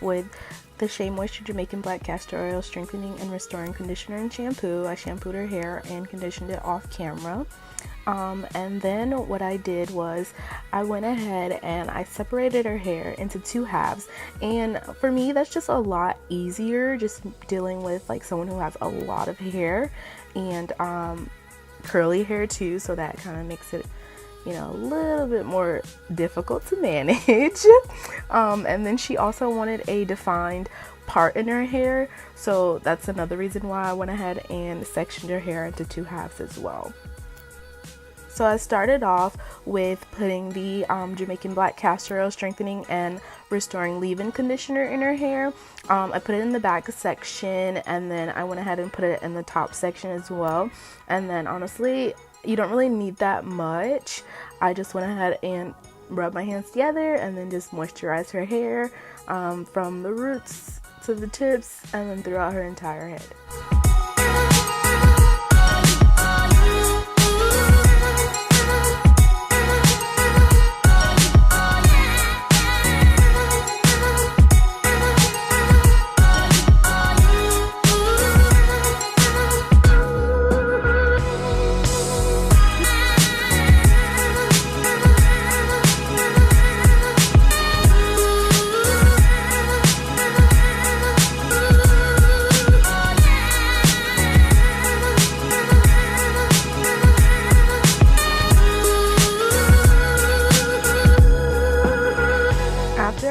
with the Shea Moisture Jamaican Black Castor Oil Strengthening and Restoring Conditioner and Shampoo. I shampooed her hair and conditioned it off camera. And then what I did was I went ahead and I separated her hair into 2 halves, and for me that's just a lot easier, just dealing with like someone who has a lot of hair and curly hair too, so that kind of makes it, you know, a little bit more difficult to manage. And then she also wanted a defined part in her hair, so that's another reason why I went ahead and sectioned her hair into 2 halves as well. So I started off with putting the Jamaican Black Castor Oil Strengthening and Restoring Leave-In Conditioner in her hair. I put it in the back section, and then I went ahead and put it in the top section as well. And then honestly, you don't really need that much. I just went ahead and rubbed my hands together and then just moisturized her hair from the roots to the tips and then throughout her entire head.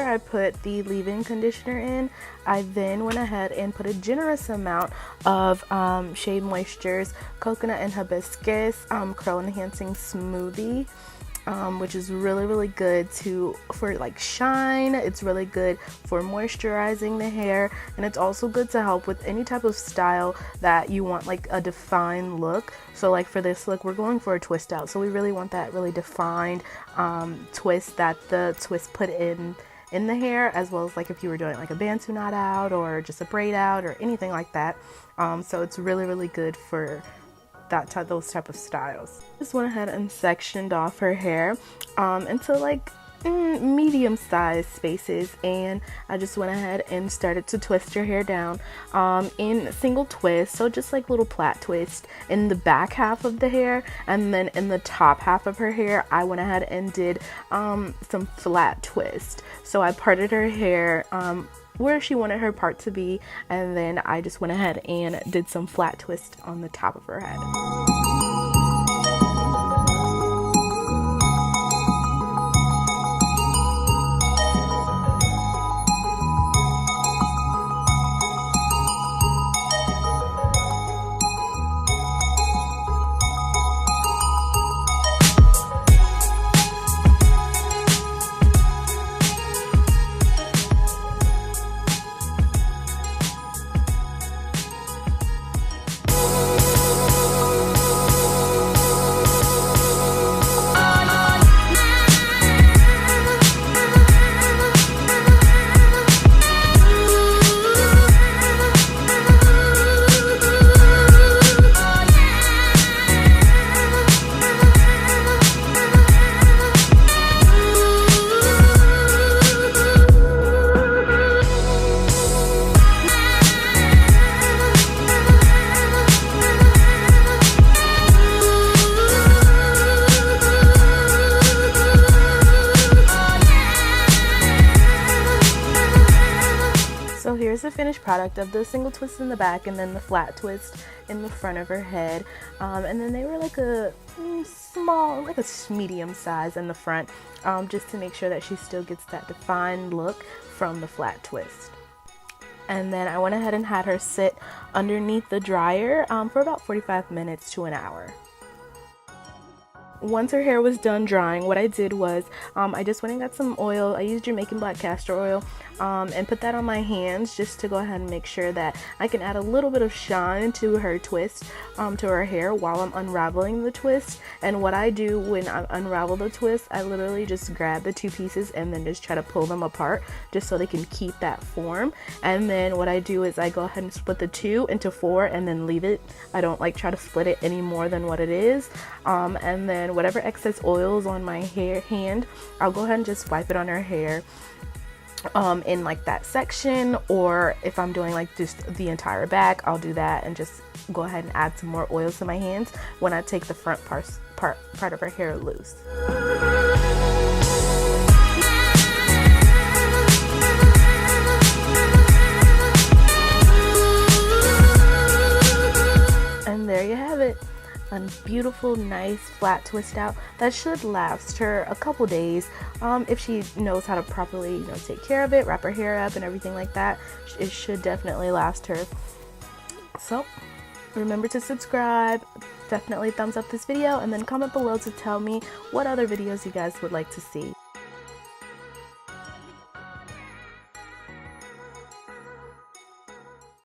I put the leave-in conditioner in, I then went ahead and put a generous amount of Shea Moisture's Coconut and Hibiscus Curl Enhancing Smoothie, which is really good for like shine. It's really good for moisturizing the hair, and it's also good to help with any type of style that you want like a defined look. So like for this look, we're going for a twist out, so we really want that really defined twist that the twist put in the hair, as well as like if you were doing like a bantu knot out or just a braid out or anything like that. So it's really good for those type of styles. Just went ahead and sectioned off her hair into like medium sized spaces, and I just went ahead and started to twist her hair down in single twist, so just like little plait twist in the back half of the hair, and then in the top half of her hair I went ahead and did some flat twist. So I parted her hair where she wanted her part to be, and then I just went ahead and did some flat twist on the top of her head. Here's the finished product of the single twist in the back and then the flat twist in the front of her head, and then they were like a small, like a medium size in the front, just to make sure that she still gets that defined look from the flat twist. And then I went ahead and had her sit underneath the dryer for about 45 minutes to an hour. Once her hair was done drying, what I did was I just went and got some oil. I used Jamaican Black Castor Oil and put that on my hands just to go ahead and make sure that I can add a little bit of shine to her twist, to her hair while I'm unraveling the twist. And what I do when I unravel the twist, I literally just grab the 2 pieces and then just try to pull them apart just so they can keep that form. And then what I do is I go ahead and split the 2 into 4 and then leave it. I don't like try to split it any more than what it is. And then whatever excess oils on my hand, I'll go ahead and just wipe it on her hair. in like that section, or if I'm doing like just the entire back, I'll do that and just go ahead and add some more oils to my hands when I take the front part of her hair loose. And there you have it, a beautiful, nice flat twist out that should last her a couple days if she knows how to properly, take care of it, wrap her hair up and everything like that. It should definitely last her. So remember to subscribe, definitely thumbs up this video, and then comment below to tell me what other videos you guys would like to see.